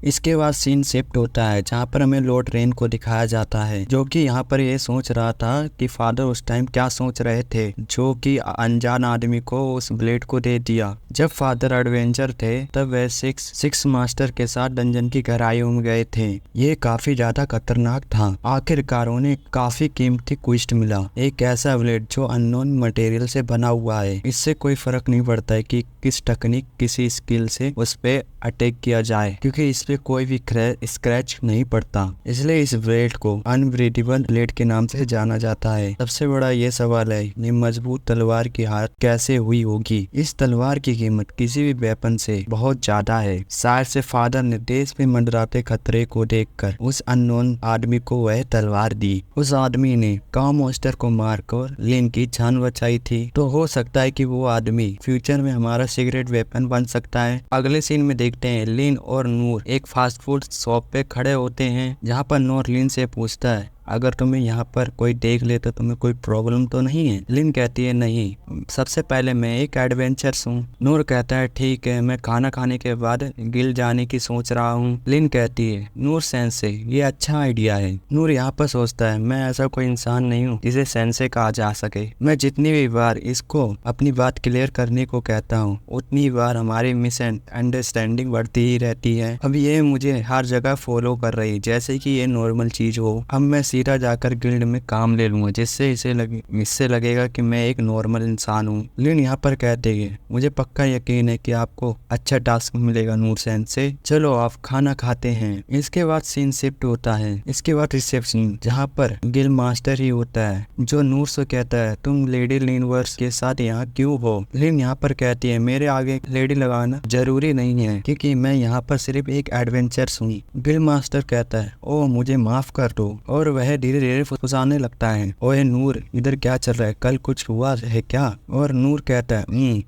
इसके बाद scene shift होता है जहाँ पर हमें लॉर्ड रेन को दिखाया जाता है, जो कि यहाँ पर ये सोच रहा था कि फादर उस टाइम क्या सोच रहे थे, जो कि अनजान आदमी को उस ब्लेड को दे दिया। जब फादर एडवेंचर थे तब वह सिक्स मास्टर के साथ डंजन की गहराइयों में गए थे। ये काफी ज्यादा खतरनाक था। आखिरकार उन्हें काफी कीमती क्विस्ट मिला, एक ऐसा ब्लेड जो अननोन मटेरियल से बना हुआ है। इससे कोई फर्क नहीं पड़ता है कि किस टेक्निक किसी स्किल से उस पे अटैक किया जाए, क्योंकि इस पे कोई भी स्क्रैच नहीं पड़ता। इसलिए इस ब्लेड को अनब्रीदेबल ब्लेड के नाम से जाना जाता है। सबसे बड़ा ये सवाल है, ये मजबूत तलवार की हाथ कैसे हुई होगी। इस तलवार की कीमत किसी भी वेपन से बहुत ज्यादा है। शायद से फादर ने देश में मंडराते खतरे को देखकर उस अननोन आदमी को वह तलवार दी। उस आदमी ने काउ मॉन्स्टर को मारकर लिन की जान बचाई थी, तो हो सकता है कि वो आदमी फ्यूचर में हमारा सीक्रेट वेपन बन सकता है। अगले सीन में देखते हैं लिन और नूर एक फास्ट फूड शॉप पे खड़े होते हैं, जहाँ पर नूर लिन से पूछता है, अगर तुम्हें यहाँ पर कोई देख ले तो तुम्हें कोई प्रॉब्लम तो नहीं है। लिन कहती है, नहीं, सबसे पहले मैं एक एडवेंचर्स हूँ। नूर कहता है, ठीक है, मैं खाना खाने के बाद गिल जाने की सोच रहा हूँ। लिन कहती है, नूर सेंसे, ये अच्छा आइडिया है। नूर यहाँ पर सोचता है, मैं ऐसा कोई इंसान नहीं हूँ जिसे सेंसे कहा जा सके। मैं जितनी भी बार इसको अपनी बात क्लियर करने को कहता हूँ उतनी बार हमारी मिस अंडरस्टैंडिंग बढ़ती ही रहती है। अब ये मुझे हर जगह फॉलो कर रही है जैसे कि ये नॉर्मल चीज हो। अब मैं सीधा जाकर गिल्ड में काम ले लूंगा, जिससे इससे लगेगा कि मैं एक नॉर्मल इंसान हूँ। लिन यहाँ पर कहते हैं, मुझे पक्का यकीन है कि आपको अच्छा टास्क मिलेगा नूर सेन से। चलो आप खाना खाते हैं। इसके बाद सीन शिफ्ट होता है। इसके बाद रिसेप्शन, जहाँ पर गिल मास्टर ही होता है, जो नूर से कहता है, तुम लेडी लिनवर्स के साथ यहाँ क्यों हो। लिन यहाँ पर कहती है, मेरे आगे लेडी लगाना जरूरी नहीं है, क्योंकि मैं यहाँ पर सिर्फ एक एडवेंचर्स हूँ। गिल मास्टर कहता है, ओह मुझे माफ कर दो, और वह धीरे धीरे फुसफुसाने लगता है, ओए नूर इधर क्या चल रहा है, कल कुछ हुआ है क्या। और नूर कहता है,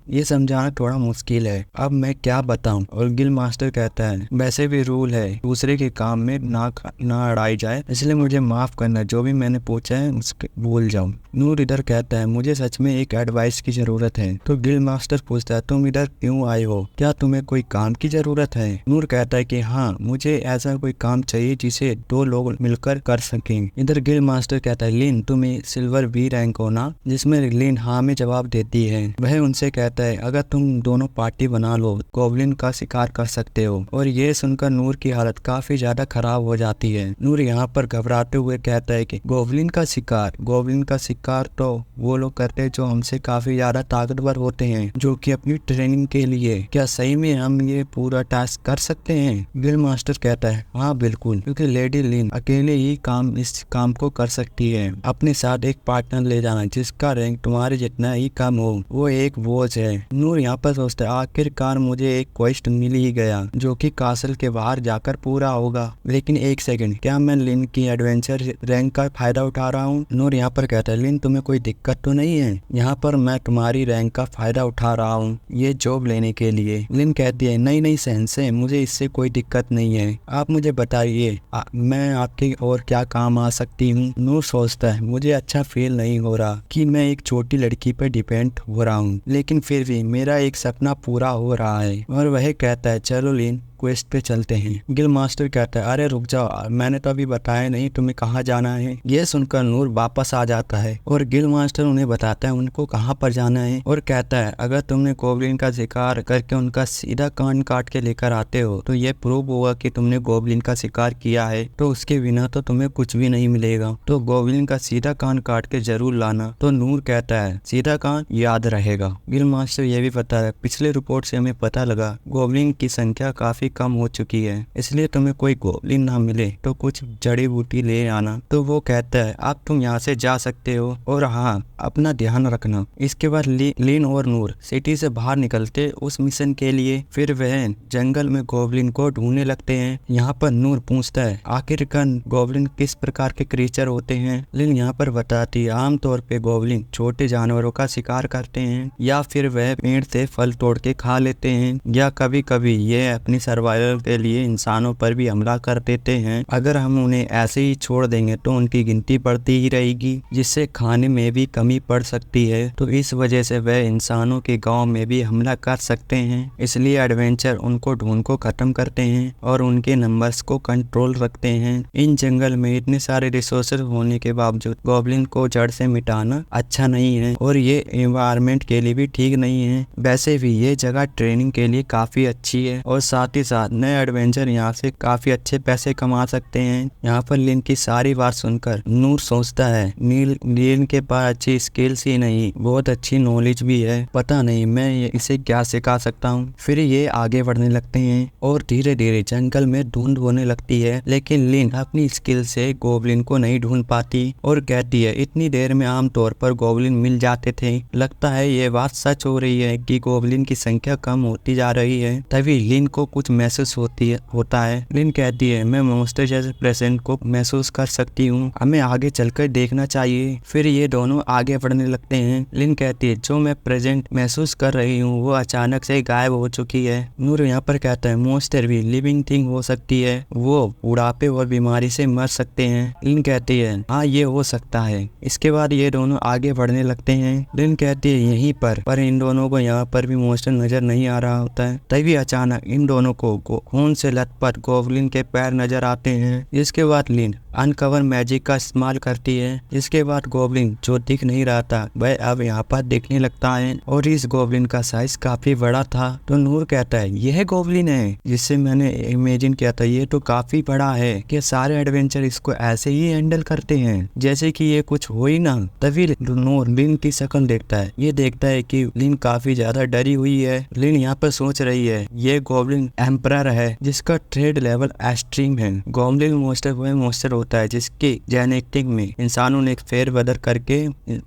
ये समझाना थोड़ा मुश्किल है, अब मैं क्या बताऊं। और गिल मास्टर कहता है, वैसे भी रूल है दूसरे के काम में ना अड़ाई जाए, इसलिए मुझे माफ करना, जो भी मैंने पूछा है उसके भूल जाऊं। नूर इधर कहता है, मुझे सच में एक एडवाइस की जरूरत है। तो गिल मास्टर पूछता है, तुम इधर क्यों आए हो, क्या तुम्हें कोई काम की जरूरत है। नूर कहता है कि हाँ, मुझे ऐसा कोई काम चाहिए जिसे दो लोग मिलकर कर सकें। इधर गिल मास्टर कहता है, लिन तुम सिल्वर बी रैंक हो ना, जिसमें लिन हाँ में जवाब देती है। वह उनसे कहता है, अगर तुम दोनों पार्टी बना लो गोब्लिन का शिकार कर सकते हो। और ये सुनकर नूर की हालत काफी ज्यादा खराब हो जाती है। नूर यहाँ पर घबराते हुए कहता है कि गोब्लिन का शिकार तो वो लोग करते हैं जो हमसे काफी ज्यादा ताकतवर होते हैं, जो कि अपनी ट्रेनिंग के लिए। क्या सही में हम ये पूरा टास्क कर सकते हैं। गिल मास्टर कहता है, हाँ बिल्कुल, क्योंकि लेडी लिन अकेले ही इस काम को कर सकती है। अपने साथ एक पार्टनर ले जाना जिसका रैंक तुम्हारे जितना ही कम हो, वो एक बोझ है। नूर यहाँ पर सोचता है, आखिरकार मुझे एक क्वेस्ट मिल ही गया जो कि कासल के बाहर जाकर पूरा होगा। लेकिन एक सेकंड, क्या मैं लिन की एडवेंचर रैंक का फायदा उठा रहा हूँ। नूर यहाँ पर कहता है, लिन तुम्हें कोई दिक्कत तो नहीं है, यहाँ पर मैं तुम्हारी रैंक का फायदा उठा रहा हूँ ये जॉब लेने के लिए। लिन कहती है, नहीं सेंसे, मुझे इससे कोई दिक्कत नहीं है, आप मुझे बताइए मैं आपके और क्या काम आ सकती हूँ। नूर सोचता है, मुझे अच्छा फील नहीं हो रहा कि मैं एक छोटी लड़की पर डिपेंड हो रहा हूँ, लेकिन फिर भी मेरा एक सपना पूरा हो रहा है। और वह कहता है, चलो लिन क्वेस्ट पे चलते हैं। गिल मास्टर कहता है, अरे रुक जाओ, मैंने तो अभी बताया नहीं तुम्हें कहाँ जाना है। ये सुनकर नूर वापस आ जाता है और गिल मास्टर उन्हें बताता है उनको कहाँ पर जाना है, और कहता है, अगर तुमने गोब्लिन का शिकार करके उनका सीधा कान काट के लेकर आते हो तो ये प्रूव होगा कि तुमने गोब्लिन का शिकार किया है, तो उसके बिना तो तुम्हें कुछ भी नहीं मिलेगा, तो गोब्लिन का सीधा कान काट के जरूर लाना। तो नूर कहता है, सीधा कान याद रहेगा। गिल मास्टर ये भी पता है, पिछले रिपोर्ट से हमें पता लगा गोब्लिन की संख्या काफी कम हो चुकी है, इसलिए तुम्हें कोई गोब्लिन ना मिले तो कुछ जड़ी बूटी ले आना। तो वो कहता है, अब तुम यहाँ से जा सकते हो, और हाँ अपना ध्यान रखना। इसके बाद लिन और नूर सिटी से बाहर निकलते उस मिशन के लिए। फिर वह जंगल में गोब्लिन को ढूंढने लगते हैं। यहाँ पर नूर पूछता है, आखिरकार गोब्लिन किस प्रकार के क्रीचर होते हैं। लिन यहाँ पर बताती है, आमतौर पे गोब्लिन छोटे जानवरों का शिकार करते हैं, या फिर वह पेड़ से फल तोड़ के खा लेते हैं, या कभी कभी ये अपनी सर्वाइवल के लिए इंसानों पर भी हमला कर देते हैं। अगर हम उन्हें ऐसे ही छोड़ देंगे तो उनकी गिनती बढ़ती ही रहेगी, जिससे खाने में भी कमी पड़ सकती है। तो इस वजह से वह इंसानों के गांव में भी हमला कर सकते हैं। इसलिए एडवेंचर उनको ढूंढ को खत्म करते हैं और उनके नंबर्स को कंट्रोल रखते हैं। इन जंगल में इतने सारे रिसोर्सेज होने के बावजूद गॉब्लिन को जड़ से मिटाना अच्छा नहीं है और ये एनवायरनमेंट के लिए भी ठीक नहीं है। वैसे भी ये जगह ट्रेनिंग के लिए काफी अच्छी है और साथ ही साथ नए एडवेंचर यहाँ से काफी अच्छे पैसे कमा सकते हैं। यहाँ पर लिन की सारी बात सुनकर नूर सोचता है लिन के पास अच्छी स्किल्स ही नहीं, बहुत अच्छी नॉलेज भी है, पता नहीं मैं इसे क्या सिखा सकता हूँ। फिर ये आगे बढ़ने लगते हैं और धीरे धीरे जंगल में ढूंढ होने लगती है, लेकिन लिन अपनी स्किल से गोब्लिन को नहीं ढूंढ पाती और कहती है इतनी देर में आमतौर पर गोब्लिन मिल जाते थे, लगता है ये बात सच हो रही है कि गोब्लिन की संख्या कम होती जा रही है। तभी लिन को कुछ महसूस होता है। लिन कहती है मैं मॉन्स्टर जैसे प्रेजेंट को महसूस कर सकती हूँ, हमें आगे चलकर देखना चाहिए। फिर ये दोनों आगे बढ़ने लगते हैं। लिन कहती है जो मैं प्रेजेंट महसूस कर रही हूँ वो अचानक से गायब हो चुकी है। नूर यहाँ पर कहता है मॉन्स्टर भी लिविंग थिंग हो सकती है, वो बुढ़ापे और बीमारी से मर सकते हैं। लिन कहती है हाँ ये हो सकता है। इसके बाद ये दोनों आगे बढ़ने लगते हैं। लिन कहती है यहीं पर इन दोनों को यहाँ पर भी मॉन्स्टर नजर नहीं आ रहा होता है। तभी अचानक इन दोनों को खून से लथपथ गोब्लिन के पैर नजर आते हैं। इसके बाद लिन अनकवर मैजिक का इस्तेमाल करती है। इसके बाद गोब्लिन जो दिख नहीं रहा था वह अब यहाँ पर दिखने लगता है और इस गोब्लिन का साइज काफी बड़ा था। तो नूर कहता है यह गोब्लिन है जिससे मैंने इमेजिन किया था, ये तो काफी बड़ा है कि सारे एडवेंचर इसको ऐसे ही हैंडल करते हैं जैसे कि ये कुछ हो ही ना। तभी नूर लिन की शक्ल देखता है, ये देखता है कि लिन काफी ज्यादा डरी हुई है। लिन यहाँ पर सोच रही है ये गोब्लिन एम्परर है जिसका ट्रेड लेवल एक्सट्रीम है। गोब्लिन मॉन्स्टर वह मॉन्स्टर होता है जिसके जेनेटिक में इंसानों ने फेरबदल करके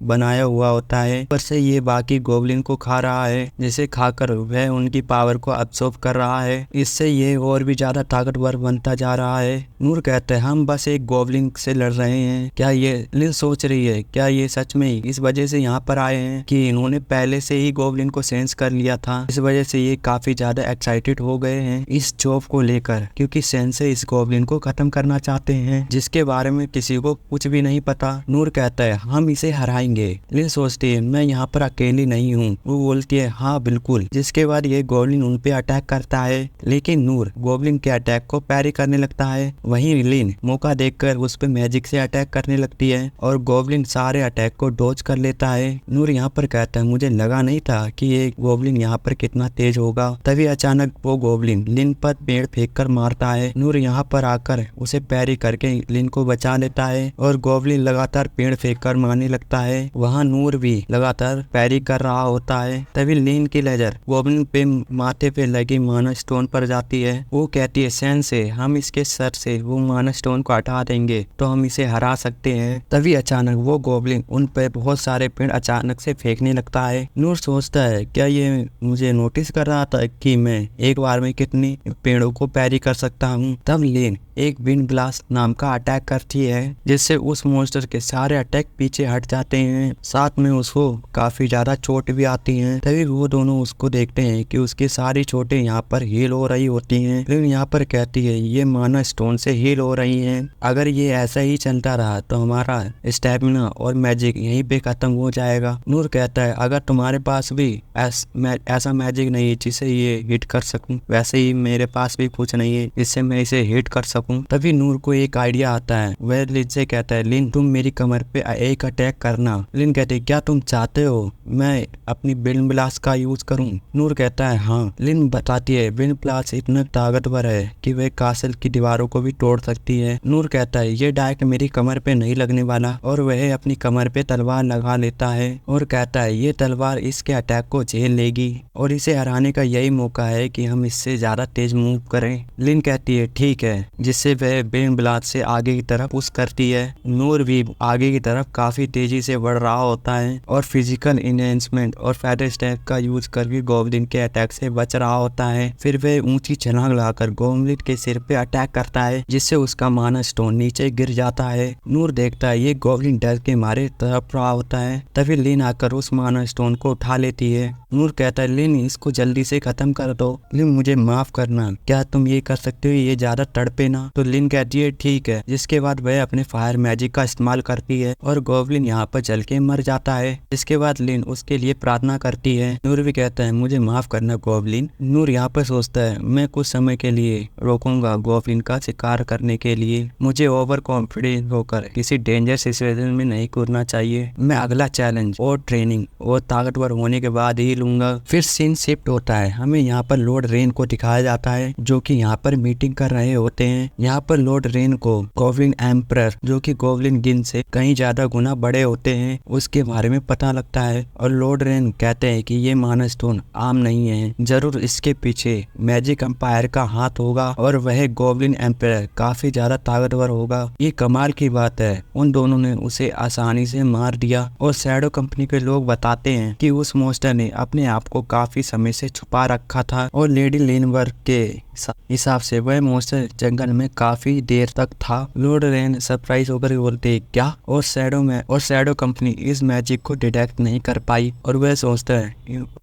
बनाया हुआ होता है। पर से ये बाकी गोब्लिन को खा रहा है, जिसे खाकर वह उनकी पावर को अब्सॉर्ब कर रहा है। इससे ये और भी ज्यादा ताकतवर बनता जा रहा है। नूर कहते हैं हम बस एक गोब्लिन से लड़ रहे हैं। क्या ये लिन सोच रही है क्या ये सच में इस वजह से यहाँ पर आए हैं कि इन्होंने पहले से ही गोब्लिन को सेंस कर लिया था। इस वजह से ये काफी ज्यादा एक्साइटेड हो गए हैं इस जॉब को लेकर, क्योंकि सेंसे इस गोब्लिन को खत्म करना चाहते हैं जिसके बारे में किसी को कुछ भी नहीं पता। नूर कहता है हम इसे हराएंगे। लिन सोचती है मैं यहाँ पर अकेली नहीं हूँ। वो बोलती है हाँ बिल्कुल। जिसके बाद ये गोब्लिन उन पे अटैक करता है, लेकिन नूर गोब्लिन के अटैक को पैरी करने लगता है। वहीं लिन मौका देखकर उस पे मैजिक से अटैक करने लगती है और गोब्लिन सारे अटैक को डॉज कर लेता है। नूर यहाँ पर कहता है मुझे लगा नहीं था कि ये गोब्लिन यहाँ पर कितना तेज होगा। तभी अचानक वो गोब्लिन लिन पर पेड़ फेंक कर मारता है। नूर यहाँ पर आकर उसे पैरी करके लिन को बचा लेता है और गोब्लिन लगातार पेड़ फेंक कर मारने लगता है। वहाँ नूर भी लगातार पैरी कर रहा होता है। तभी लिन की नजर गोब्लिन पे माथे पे लगी माना स्टोन पर जाती है। वो कहती है सेंसे हम इसके सर से वो माना स्टोन को हटा देंगे तो हम इसे हरा सकते हैं। तभी अचानक वो गोब्लिन उन पे बहुत सारे पेड़ अचानक से फेंकने लगता है। नूर सोचता है क्या ये मुझे नोटिस कर रहा था कि मैं एक बार में कितनी पेड़ों को पैरी कर सकता हूँ। तब लिन एक विंड ब्लास्ट नाम का अटैक करती है जिससे उस मॉन्स्टर के सारे अटैक पीछे हट जाते हैं, साथ में उसको काफी ज्यादा चोट भी आती है। तभी वो दोनों उसको देखते हैं कि उसकी सारी चोटें यहाँ पर हील हो रही होती हैं। लेकिन यहाँ पर कहती है ये माना स्टोन से हील हो रही हैं। अगर ये ऐसा ही चलता रहा तो हमारा स्टेमिना और मैजिक यहीं पे खत्म हो जाएगा। नूर कहता है अगर तुम्हारे पास भी ऐसा मैजिक नहीं है जिसे ये हिट कर सकूं, वैसे ही मेरे पास भी कुछ नहीं है जिससे मैं इसे हिट कर सकूं। तभी नूर को एक आइडिया आता है। वह लिन से कहता है लिन तुम मेरी कमर पे एक अटैक करना। लिन कहते क्या तुम चाहते हो मैं अपनी विंड ब्लास्ट का यूज करूं? नूर कहता है हाँ। लिन बताती है विंड ब्लास्ट इतना ताकतवर है कि वह कासल की दीवारों को भी तोड़ सकती है। नूर कहता है ये डायरेक्ट मेरी कमर पे नहीं लगने वाला और वह अपनी कमर पे तलवार लगा लेता है और कहता है ये तलवार इसके अटैक को झेल लेगी और इसे हराने का यही मौका है कि हम इससे ज्यादा तेज मूव करें। लिन कहती है ठीक है, जिससे वह विंड ब्लास्ट से आगे आगे की तरफ पुश करती है। नूर भी आगे की तरफ काफी तेजी से बढ़ रहा होता है और फिजिकल इनहेंसमेंट और फेदर स्टैक का यूज करके गॉब्लिन के अटैक से बच रहा होता है। फिर वह ऊंची छलांग लगाकर गॉब्लिन के सिर पे अटैक करता है, जिससे उसका माना स्टोन नीचे गिर जाता है। नूर देखता है ये गॉब्लिन डर के मारे तड़प रहा होता है। तभी लिन आकर उस माना स्टोन को उठा लेती है। नूर कहता है लिन इसको जल्दी से खत्म कर दो। लिन मुझे माफ करना, क्या तुम ये कर सकते हो, ये ज्यादा तड़पे ना। तो लिन कहती है ठीक है, जिसके बाद वह अपने फायर मैजिक का इस्तेमाल करती है और गॉब्लिन यहाँ पर जल के मर जाता है। इसके बाद लिन उसके लिए प्रार्थना करती है। नूर भी कहता है मुझे माफ करना गॉब्लिन। नूर यहाँ पर सोचता है मैं कुछ समय के लिए रोकूंगा गॉब्लिन का शिकार करने के लिए। मुझे ओवर कॉन्फिडेंस होकर किसी डेंजर सिचुएशन में नहीं कूदना चाहिए। मैं अगला चैलेंज और ट्रेनिंग और ताकतवर होने के बाद ही लूंगा। फिर सीन शिफ्ट होता है। हमें यहाँ पर लॉर्ड रेन को दिखाया जाता है जो कि यहाँ पर मीटिंग कर रहे होते हैं। यहाँ पर लॉर्ड रेन को गॉब्लिन एम्परर जो कि गॉब्लिन गिन से कहीं ज्यादा गुना बड़े होते हैं उसके बारे में पता लगता है और लॉर्ड रेन कहते हैं कि ये माना स्टोन आम नहीं है, जरूर इसके पीछे मैजिक एम्पायर का हाथ होगा और वह गॉब्लिन एम्परर काफी ज्यादा ताकतवर होगा। ये कमाल की बात है, उन दोनों ने उसे आसानी से मार दिया। और शैडो कंपनी के लोग बताते हैं कि उस मॉन्स्टर ने अपने आप को काफी समय से छुपा रखा था और लेडी लेनवर्क के हिसाब से वह मॉन्स्टर जंगल में काफी देर तक था। लॉर्ड रेन सरप्राइज होकर बोलते क्या, और शैडो कंपनी इस मैजिक को डिटेक्ट नहीं कर पाई और वह सोचता है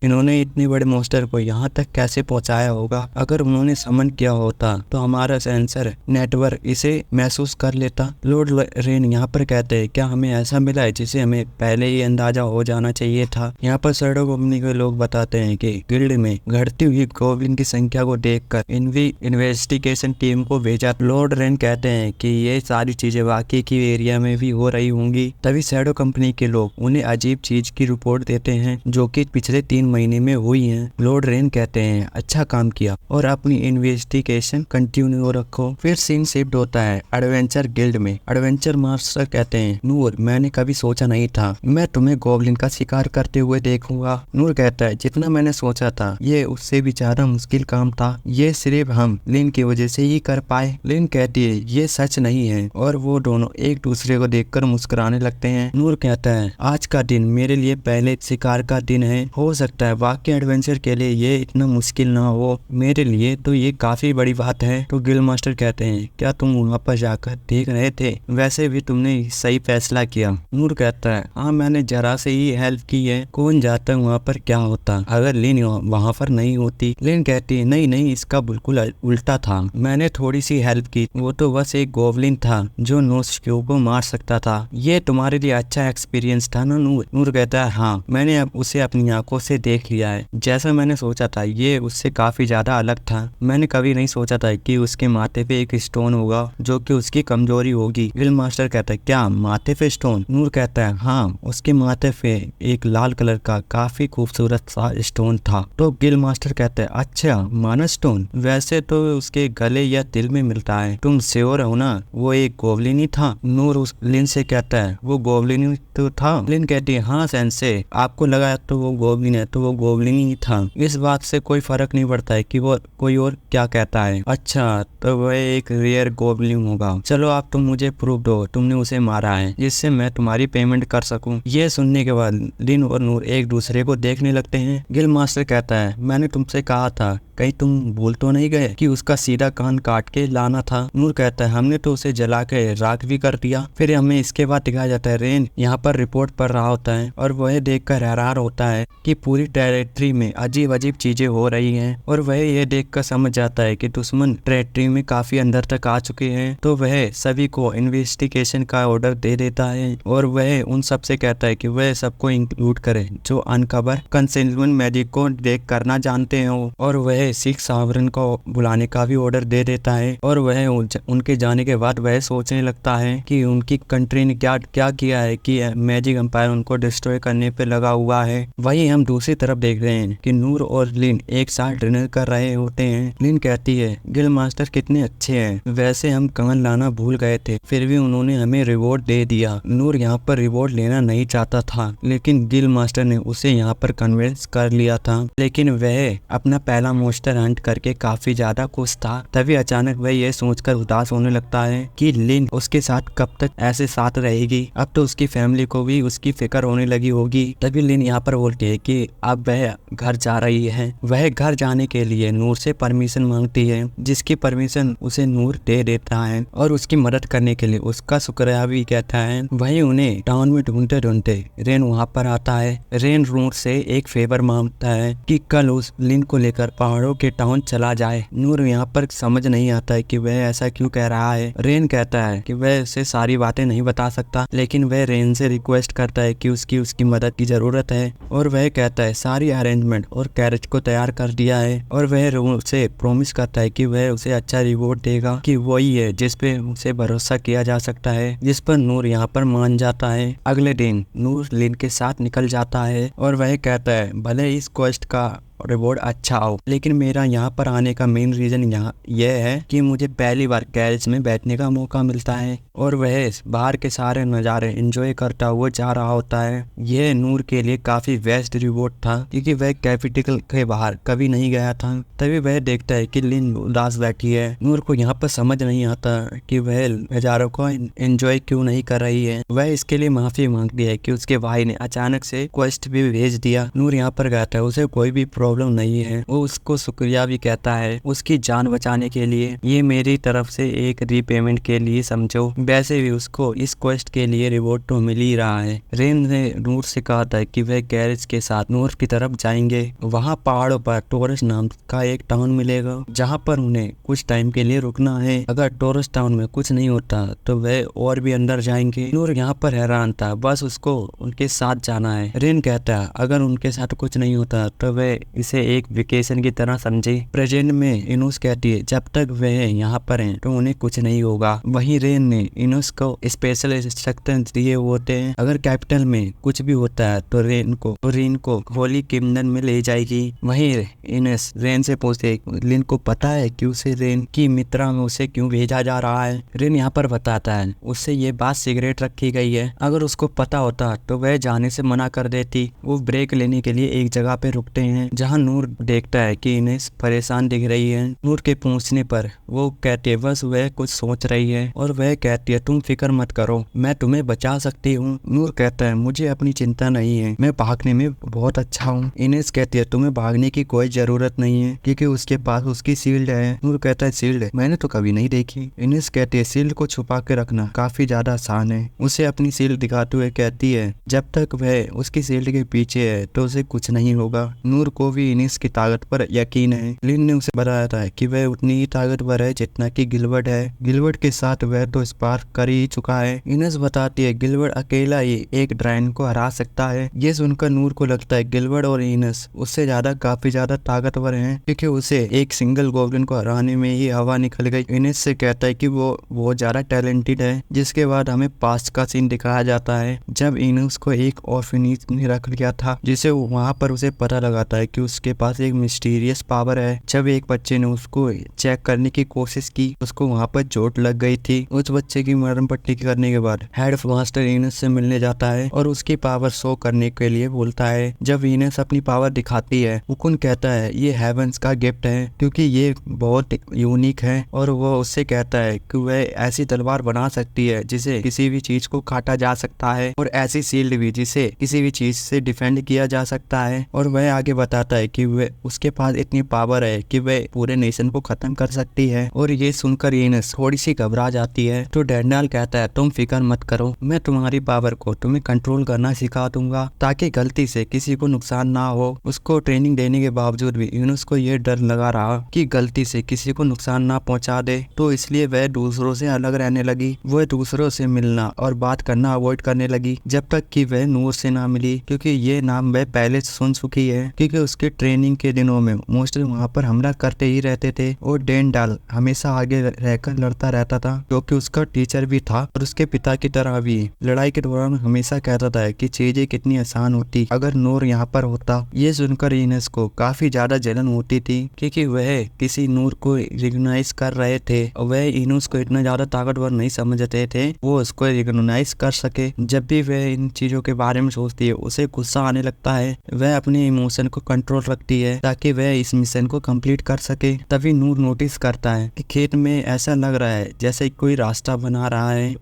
इन्होंने इतने बड़े मॉन्स्टर को यहाँ तक कैसे पहुँचाया होगा। अगर उन्होंने समन किया होता तो हमारा सेंसर नेटवर्क इसे महसूस कर लेता। लॉर्ड रेन यहाँ पर कहते हैं क्या हमें ऐसा मिला है जिसे हमें पहले ही अंदाजा हो जाना चाहिए था। यहाँ पर शैडो कंपनी के लोग बताते हैं कि गिल्ड में घटती हुई गॉब्लिन की संख्या को देखकर इन्वेस्टिगेशन टीम को भेजा। लॉर्ड रेन कहते हैं कि ये सारी चीजें वाकई की एरिया में भी हो रही होंगी। तभी शैडो कंपनी के लोग उन्हें अजीब चीज की रिपोर्ट देते हैं जो कि पिछले 3 महीने में हुई है। लॉर्ड रेन कहते हैं अच्छा काम किया और अपनी इन्वेस्टिगेशन कंटिन्यू रखो। फिर सीन शिफ्ट होता है एडवेंचर गिल्ड में। एडवेंचर मास्टर कहते हैं नूर मैंने कभी सोचा नहीं था मैं तुम्हें गॉब्लिन का शिकार करते हुए देखूंगा। नूर कहता है जितना मैंने सोचा था ये उससे भी ज्यादा मुश्किल काम था, ये सिर्फ हम लिन की वजह से ही कर पाए। लिन कहती है ये सच नहीं है और वो दोनों एक दूसरे को देखकर मुस्कुराने लगते हैं। नूर कहता है आज का दिन मेरे लिए पहले शिकार का दिन है, हो सकता है वाकई एडवेंचर के लिए ये इतना मुश्किल ना हो, मेरे लिए तो ये काफी बड़ी बात है। तो गिल्ड मास्टर कहते हैं क्या तुम वहाँ पर जाकर देख रहे थे, वैसे भी तुमने सही फैसला किया। नूर कहता है हाँ मैंने जरा से ही हेल्प की है, कौन जाता वहाँ पर क्या होता अगर लिन वहाँ पर नहीं होती। लिन कहती है नहीं इसका बिल्कुल उल्टा था, मैंने थोड़ी सी हेल्प की, वो तो बस एक गॉब्लिन था जो नोस्क्यू को मार सकता था। ये तुम्हारे लिए अच्छा एक्सपीरियंस था ना नूर। नूर कहता है हाँ मैंने अब उसे अपनी आंखों से देख लिया है, जैसा मैंने सोचा था ये उससे काफी ज्यादा अलग था। मैंने कभी नहीं सोचा था कि उसके माथे पे एक स्टोन होगा जो कि उसकी कमजोरी होगी। गिल्ड मास्टर कहता है क्या माथे पे स्टोन। नूर कहता है हाँ उसके माथे पे एक लाल कलर का काफी खूबसूरत सा स्टोन था। तो गिल्ड मास्टर कहता है अच्छा माना स्टोन, वैसे तो उसके गले या दिल में मिलता है, तुम श्योर हो ना वो एक गॉब्लिन ही था। नूर उस लिन से कहता है वो गॉब्लिन ही तो था। लिन कहती है हाँ सेंसे, आपको लगा तो वो गॉब्लिन है तो वो गॉब्लिन ही था, इस बात से कोई फर्क नहीं पड़ता है कि वो कोई और क्या कहता है। अच्छा तो वह एक रेयर गॉब्लिन होगा, चलो आप तुम मुझे प्रूफ दो तुमने उसे मारा है जिससे मैं तुम्हारी पेमेंट कर सकूं। ये सुनने के बाद लिन और नूर एक दूसरे को देखने लगते हैं। गिल्ड मास्टर कहता है मैंने तुमसे कहा था कहीं तुम भूल तो नहीं गए कि उसका सीधा कान काट के लाना था। नूर कहता है हमने तो उसे जला के राख भी कर दिया। फिर हमें इसके बाद दिखाया जाता है रेन यहाँ पर रिपोर्ट पढ़ रहा होता है और वह देखकर हैरान होता है कि पूरी टेरिटरी में अजीब अजीब चीजें हो रही हैं और वह यह देखकर समझ जाता है कि दुश्मन टेरिटरी में काफी अंदर तक आ चुके हैं। तो वह सभी को इन्वेस्टिगेशन का ऑर्डर दे देता है और वह उन सब से कहता है कि वह सबको इंक्लूड करे जो अनकवर कंसेंटमेंट मैजिक को देख करना जानते हो और वह सिख सावरन को बुलाने का भी ऑर्डर दे देता है। और वह उनके जाने के बाद वह सोचने लगता है कि उनकी कंट्री ने क्या किया है कि मैजिक एम्पायर उनको डिस्ट्रॉय करने पे लगा हुआ है। वहीं हम दूसरी तरफ देख रहे हैं कि नूर और लिन एक साथ डिनर कर रहे होते हैं। लिन कहती है गिल्ड मास्टर कितने अच्छे हैं, वैसे हम कान लाना भूल गए थे फिर भी उन्होंने हमें रिवॉर्ड दे दिया। नूर यहाँ पर रिवॉर्ड लेना नहीं चाहता था लेकिन गिल्ड मास्टर ने उसे यहाँ पर कन्विंस कर लिया था, लेकिन वह अपना पहला मॉन्स्टर हंट करके काफी ज्यादा खुश था। तभी अचानक वह यह सोचकर उदास होने लगता होता है कि लिन उसके साथ कब तक ऐसे साथ रहेगी। अब तो उसकी फैमिली को भी उसकी फिक्र होने लगी होगी। तभी लिन यहाँ पर बोलती है कि अब वह घर जा रही है। वह घर जाने के लिए नूर से परमिशन मांगती है, जिसकी परमिशन उसे नूर दे देता है और उसकी मदद करने के लिए उसका शुक्रिया भी कहता है। वहीं उन्हें टाउन में ढूंढते ढूंढते रेन वहाँ पर आता है। रेन नूर से एक फेवर मांगता है कि कल उस लिन को लेकर पहाड़ों के टाउन चला जाए। नूर यहाँ पर समझ नहीं आता है कि वह ऐसा क्यों कह रहा है। रेन कहता है कि वह उसे सारी बातें नहीं बता सकता, लेकिन वह रेन से रिक्वेस्ट करता है कि उसकी मदद की जरूरत है। और वह कहता है सारी अरेंजमेंट और कैरेज को तैयार कर दिया है। और वह उसे प्रॉमिस करता है कि वह उसे अच्छा रिवॉर्ड देगा, कि वही है जिस पे उसे भरोसा किया जा सकता है, जिस पर नूर यहाँ पर मान जाता है। अगले दिन नूर लिन के साथ निकल जाता है और वह कहता है भले इस क्वेस्ट का रिवॉर्ड अच्छा हो, लेकिन मेरा यहाँ पर आने का मेन रीजन यहाँ यह है कि मुझे पहली बार कैरेज में बैठने का मौका मिलता है। और वह बाहर के सारे नज़ारे एंजॉय करता हुआ जा रहा होता है। यह नूर के लिए काफी बेस्ट रिवॉर्ड था, क्योंकि वह कैपिटल के बाहर कभी नहीं गया था। तभी वह देखता है कि लिन उदास बैठी है। नूर को यहाँ पर समझ नहीं आता कि वह नज़ारों को एंजॉय क्यों नहीं कर रही है। वह इसके लिए माफी मांगती है कि उसके भाई ने अचानक से क्वेस्ट भी भेज दिया। नूर यहाँ पर कहता है उसे कोई भी प्रॉब्लम नहीं है। वो उसको शुक्रिया भी कहता है उसकी जान बचाने के लिए। ये मेरी तरफ से एक रीपेमेंट के लिए समझो। वैसे भी उसको इस क्वेस्ट के लिए रिवॉर्ड तो मिल ही रहा है। रेन ने नूर से कहा था कि वह कैरेज के साथ नूर की तरफ जाएंगे। वहाँ पहाड़ों पर टोरस नाम का एक टाउन मिलेगा, जहाँ पर उन्हें कुछ टाइम के लिए रुकना है। अगर टोरस टाउन में कुछ नहीं होता तो वह और भी अंदर जाएंगे। नूर यहाँ पर हैरान था, बस उसको उनके साथ जाना है। रेन कहता है अगर उनके साथ कुछ नहीं होता तो वह इसे एक वेकेशन की तरह समझे। प्रेजेंट में इनोस कहती है जब तक वह यहाँ पर हैं तो उन्हें कुछ नहीं होगा। वहीं रेन ने इनोस को स्पेशल इंस्ट्रक्शन दिए होते हैं, अगर कैपिटल में कुछ भी होता है तो रेन को होली किंगडम में ले जाएगी। वहीं इनोस रेन से पूछते लिन को पता है कि उसे रेन की मित्रा में उसे क्यों भेजा जा रहा है। रेन यहाँ पर बताता है उससे ये बात सिगरेट रखी गई है, अगर उसको पता होता तो वह जाने से मना कर देती। वो ब्रेक लेने के लिए एक जगह पे रुकते हैं, जहाँ नूर देखता है कि इनेस परेशान दिख रही है। नूर के पूछने पर वो कहती है बस वह कुछ सोच रही है, और वह कहती है तुम फिक्र मत करो, मैं तुम्हें बचा सकती हूँ। नूर कहता है मुझे अपनी चिंता नहीं है, मैं भागने में बहुत अच्छा हूँ। इनेस कहती है तुम्हें भागने की कोई जरूरत नहीं है, क्योंकि उसके पास उसकी शील्ड है। नूर कहता है शील्ड मैंने तो कभी नहीं देखी। इनेस कहती है शील्ड को छुपा के रखना काफी ज्यादा आसान है। उसे अपनी शील्ड दिखाते हुए कहती है जब तक वह उसकी शील्ड के पीछे है तो उसे कुछ नहीं होगा। नूर को भी इनेस की ताकत पर यकीन है। लिन ने उसे बताया था कि वह उतनी ही ताकतवर है जितना कि गिलबर्ट है। गिलबर्ट के साथ वह तो स्पार्क कर ही चुका है। इनेस बताती है गिलबर्ट अकेला ही एक ड्रैगन को हरा सकता है। ये सुनकर नूर को लगता है गिलबर्ट और इनेस उससे ज्यादा काफी ज्यादा ताकतवर हैं, क्योंकि उसे एक सिंगल गोब्लिन को हराने में ही हवा निकल गई। इनेस से कहता है कि वो बहुत ज्यादा टैलेंटेड है। जिसके बाद हमें पास्ट का सीन दिखाया जाता है, जब इनेस को एक ऑर्फनेज में रख लिया था, जिसे वहाँ पर उसे पता लगाता है कि उसके पास एक मिस्टीरियस पावर है। जब एक बच्चे ने उसको चेक करने की कोशिश की, उसको वहाँ पर चोट लग गई थी। उस बच्चे की मरण पट्टी करने के बाद हेड मास्टर इनेस से मिलने जाता है और उसकी पावर शो करने के लिए बोलता है। जब इनेस अपनी पावर दिखाती है, उकुन कहता है ये हेवंस का गिफ्ट है, क्योंकि ये बहुत यूनिक है। और वो उससे कहता है कि वह ऐसी तलवार बना सकती है जिसे किसी भी चीज को काटा जा सकता है, और ऐसी शील्ड भी जिसे किसी भी चीज से डिफेंड किया जा सकता है। और वह आगे बताता है कि वह उसके पास इतनी पावर है कि वह पूरे नेशन को खत्म कर सकती है। और ये सुनकर इनेस थोड़ी सी घबरा जाती है। तो डैंडाल कहता है तुम फिक्र मत करो, मैं तुम्हारी पावर को तुम्हें कंट्रोल करना सिखा दूंगा, ताकि गलती से किसी को नुकसान ना हो। उसको ट्रेनिंग देने के बावजूद भी इनेस को यह डर लगा रहा कि गलती से किसी को नुकसान ना पहुंचा दे, तो इसलिए वह दूसरों से अलग रहने लगी। वह दूसरों से मिलना और बात करना अवॉइड करने लगी, जब तक कि वह नूर से ना मिली, क्योंकि ये नाम वह पहले सुन चुकी है, क्योंकि उसके ट्रेनिंग के दिनों में मोस्टली वहाँ पर हमला करते ही रहते थे। और डैंडाल हमेशा आगे रहकर लड़ता रहता था, क्योंकि उसका टीचर भी था और उसके पिता की तरह भी। लड़ाई के दौरान हमेशा कहता था कि चीजें कितनी आसान होती अगर नूर यहाँ पर होता। ये सुनकर इनेस को काफी ज्यादा जलन होती थी, क्योंकि वह किसी नूर को रिकॉग्नाइज कर रहे थे और वह इनेस को इतना ज्यादा ताकतवर नहीं समझते थे वो उसको रिकॉग्नाइज कर सके। जब भी वह इन चीजों के बारे में सोचती है, उसे गुस्सा आने लगता है। वह अपने इमोशन को कंट्रोल कंट्रोल रखती है ताकि वह इस मिशन को कंप्लीट कर सके। तभी नूर नोटिस करता है कि खेत में ऐसा लग रहा है जैसे कोई रास्ता बना रहा है।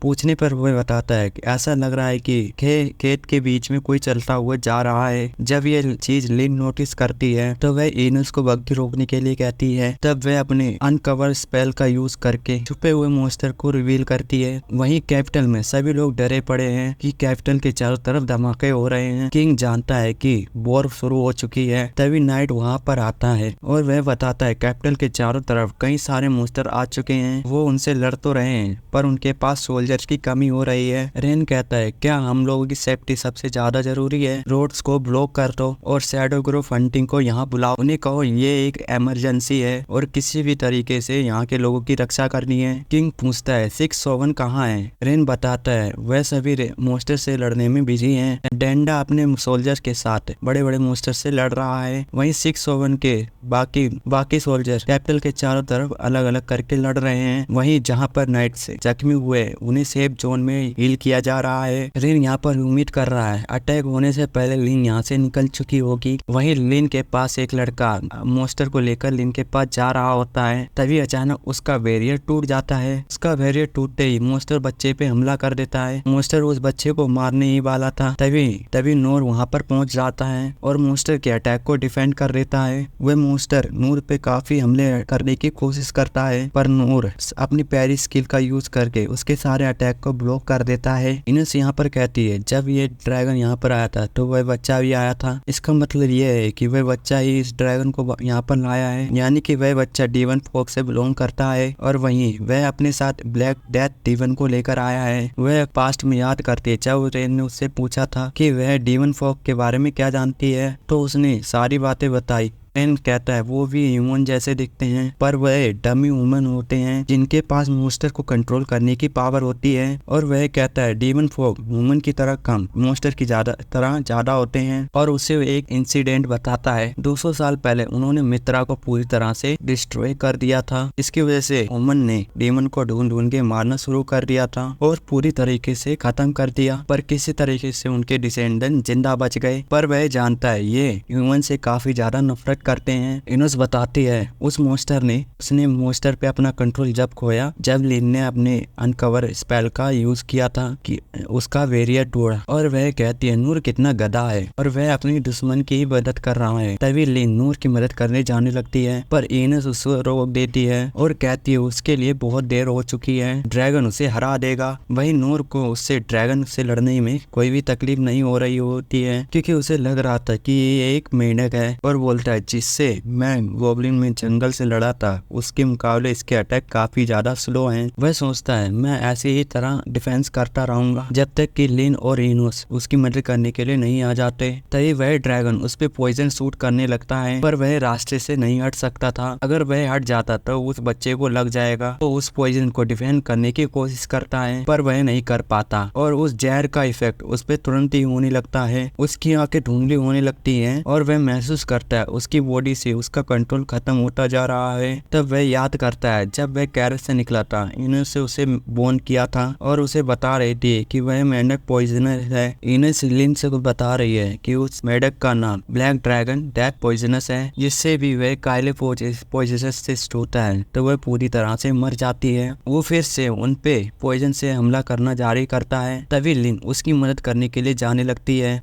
पूछने पर वह बताता है कि ऐसा लग रहा है कि खेत के बीच में कोई चलता हुआ जा रहा है। जब ये चीज लिन नोटिस करती है तो वह इनस को भगती रोकने के लिए कहती है। तब वह अपने अनकवर स्पेल का यूज करके छुपे हुए मॉन्स्टर को रिवील करती है। वहीं कैपिटल में सभी लोग डरे पड़े हैं कि कैपिटल के चारों तरफ धमाके हो रहे हैं। किंग जानता है कि वॉर शुरू हो चुकी है। तभी नाइट वहां पर आता है और वह बताता है कैपिटल के चारों तरफ कई सारे मॉन्स्टर आ चुके हैं। वो उनसे लड़ तो रहे हैं पर उनके पास सोल्जर्स की कमी हो रही है। रेन कहता है क्या हम लोगों की सेफ्टी सबसे ज्यादा जरूरी है? रोड्स को ब्लॉक कर दो और शैडो ग्रुप हंटिंग को यहाँ बुलाओ। उन्हें कहो ये एक इमरजेंसी है और किसी भी तरीके से यहाँ के लोगों की रक्षा करनी है। किंग पूछता है 6-7 कहाँ है? रेन बताता है वह सभी मॉन्स्टर से लड़ने में बिजी हैं। डेंडा अपने सोल्जर के साथ बड़े बड़े मॉन्स्टर से लड़ रहा है। वहीं 6-7 के बाकी सोल्जर कैपिटल के चारों तरफ अलग अलग करके लड़ रहे हैं। वहीं जहाँ पर नाइट से जख्मी हुए उन्हें सेफ जोन में हील किया जा रहा है। रेन यहाँ पर उम्मीद कर रहा है अटैक होने से पहले लिन यहाँ से निकल चुकी होगी। वहीं लिन के पास एक लड़का मॉन्स्टर को लेकर लिन के पास जा रहा होता है। तभी अचानक उसका बैरियर टूट जाता है। उसका बैरियर टूटते ही मॉन्स्टर बच्चे पे हमला कर देता है। मॉन्स्टर उस बच्चे को मारने ही वाला था। तभी नूर वहाँ पर पहुंच जाता है और मॉन्स्टर के अटैक को डिफेंड कर देता है। वह मॉन्स्टर नूर पे काफी हमले करने की कोशिश करता है पर नूर अपनी पैरी स्किल का यूज करके उसके सारे अटैक को ब्लॉक कर देता है। इनस यहाँ पर कहती है जब ये ड्रैगन यहाँ पर आया था तो वह बच्चा भी आया था। इसका मतलब ये है कि वह बच्चा ही इस ड्रैगन को यहाँ पर लाया है, यानी कि वह बच्चा डीवन फॉग से बिलोंग करता है और वहीं वह अपने साथ ब्लैक डेथ डीवन को लेकर आया है। वह पास्ट में याद करती है जब रेन ने उससे पूछा था कि वह डीवन फॉग के बारे में क्या जानती है तो उसने सारी बातें बताई। रेन कहता है वो भी ह्यूमन जैसे दिखते हैं पर वह डमी ह्यूमन होते हैं जिनके पास मॉन्स्टर को कंट्रोल करने की पावर होती है। और वह कहता है डीमन फॉग ह्यूमन की तरह कम मॉन्स्टर की ज्यादा होते हैं और उसे एक इंसिडेंट बताता है। 200 साल पहले उन्होंने मित्रा को पूरी तरह से डिस्ट्रॉय कर दिया था। इसकी वजह से ह्यूमन ने डीमन को ढूंढ के मारना शुरू कर दिया था और पूरी तरीके से खत्म कर दिया पर किसी तरीके से उनके डिसेंडेंट जिंदा बच गए। पर वह जानता है ये ह्यूमन से काफी ज्यादा नफरत करते हैं। इनोस बताती है उसने मॉन्स्टर पे अपना कंट्रोल जब खोया जब लिन ने अपने अनकवर स्पेल का यूज किया था कि उसका वेरियर टूटा। और वह कहती है नूर कितना गधा है और वह अपनी दुश्मन की ही मदद कर रहा है। तभी लिन नूर की मदद करने जाने लगती है पर इनोस उसको रोक देती है और कहती है उसके लिए बहुत देर हो चुकी है, ड्रैगन उसे हरा देगा। वही नूर को उससे ड्रैगन से लड़ने में कोई भी तकलीफ नहीं हो रही होती है क्योंकि उसे लग रहा था कि ये एक मेंढक है और बोलता है जिससे मैं गोब्लिन में जंगल से लड़ा था उसके मुकाबले इसके अटैक काफी ज्यादा स्लो हैं। वह सोचता है मैं ऐसे ही तरह डिफेंस करता रहूंगा जब तक कि लिन और इनोस उसकी मदद करने के लिए नहीं आ जाते। तभी वह ड्रैगन उस पे पॉइजन शूट करने लगता है पर वह रास्ते से नहीं हट सकता था। अगर वह हट जाता तो उस बच्चे को लग जाएगा तो उस पॉइजन को डिफेंड करने की कोशिश करता है पर वह नहीं कर पाता और उस जहर का इफेक्ट उस पे तुरंत ही होने लगता है। उसकी आंखें धुंधली होने लगती हैं और वह महसूस करता है उसकी बॉडी से उसका कंट्रोल खत्म होता जा रहा है। तब वह याद करता है जब वह कैरेट से निकला था इनस से उसे बोन किया था और उसे बता रही थी कि वह मेंढक पॉइजनस है। इनस लिन से बता रही है कि उस मेंढक का नाम ब्लैक ड्रैगन डेथ पॉइजनस है जिससे भी वह काइले पॉइजनस से होता है तो वह पूरी तरह से मर जाती है। वो फिर से उन पे पॉइजन से हमला करना जारी करता है। तभी लिन उसकी मदद करने के लिए जाने लगती है